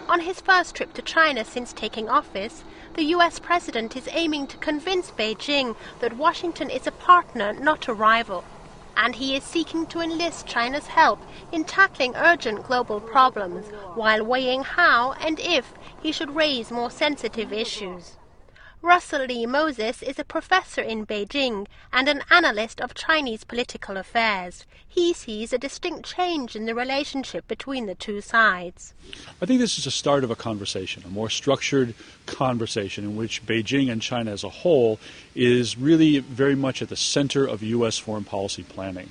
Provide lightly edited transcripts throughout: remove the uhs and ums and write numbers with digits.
On his first trip to China since taking office, the US president is aiming to convince Beijing that Washington is a partner, not a rival. And he is seeking to enlist China's help in tackling urgent global problems, while weighing how and if he should raise more sensitive issues. Russell Lee Moses is a professor in Beijing and an analyst of Chinese political affairs. He sees a distinct change in the relationship between the two sides. I think this is the start of a conversation, a more structured conversation in which Beijing and China as a whole is really very much at the center of U.S. foreign policy planning,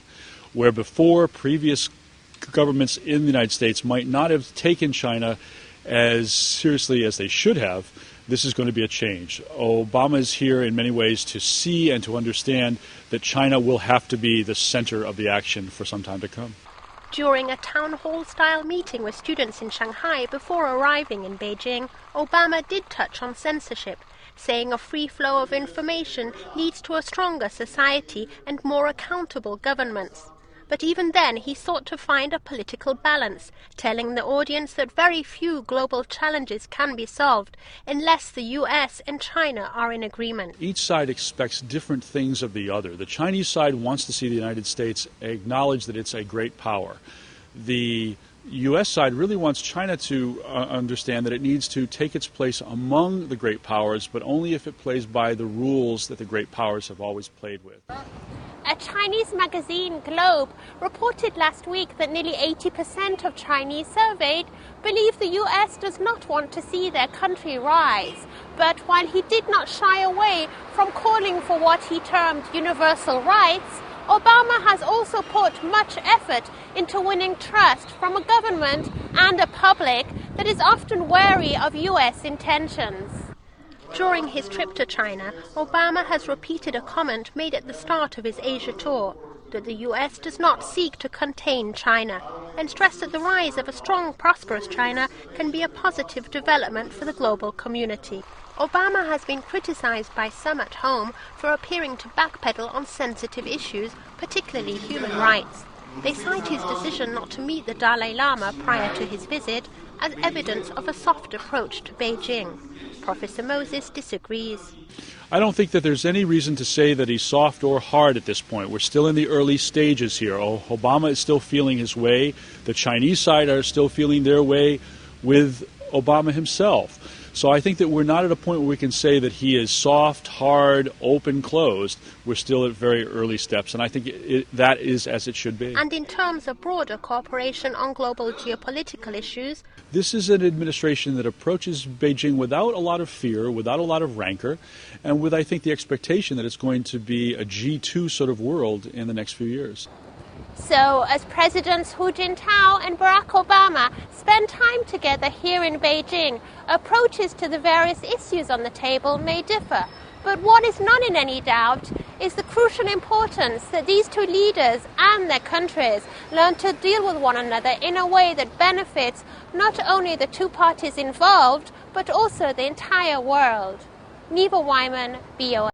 where before previous governments in the United States might not have taken China as seriously as they should have. This is going to be a change. Obama is here in many ways to see and to understand that China will have to be the center of the action for some time to come. During a town hall-style meeting with students in Shanghai before arriving in Beijing, Obama did touch on censorship, saying a free flow of information leads to a stronger society and more accountable governments. But even then, he sought to find a political balance, telling the audience that very few global challenges can be solved unless the US and China are in agreement. Each side expects different things of the other. The Chinese side wants to see the United States acknowledge that it's a great power. The U.S. side really wants China to understand that it needs to take its place among the great powers, but only if it plays by the rules that the great powers have always played with. A Chinese magazine, Globe, reported last week that nearly 80% of Chinese surveyed believe the US does not want to see their country rise. But while he did not shy away from calling for what he termed universal rights, Obama has also put much effort into winning trust from a government and a public that is often wary of US intentions. During his trip to China, Obama has repeated a comment made at the start of his Asia tour, that the US does not seek to contain China, and stressed that the rise of a strong, prosperous China can be a positive development for the global community. Obama has been criticized by some at home for appearing to backpedal on sensitive issues, particularly human rights. They cite his decision not to meet the Dalai Lama prior to his visit as evidence of a soft approach to Beijing. Professor Moses disagrees. I don't think that there's any reason to say that he's soft or hard at this point. We're still in the early stages here. Obama is still feeling his way. The Chinese side are still feeling their way with Obama himself. So I think that we're not at a point where we can say that he is soft, hard, open, closed. We're still at very early steps, and I think that is as it should be. And in terms of broader cooperation on global geopolitical issues, this is an administration that approaches Beijing without a lot of fear, without a lot of rancor, and with, I think, the expectation that it's going to be a G2 sort of world in the next few years. So, as Presidents Hu Jintao and Barack Obama spend time together here in Beijing, approaches to the various issues on the table may differ. But what is not in any doubt is the crucial importance that these two leaders and their countries learn to deal with one another in a way that benefits not only the two parties involved, but also the entire world. Neva Wyman, BOA.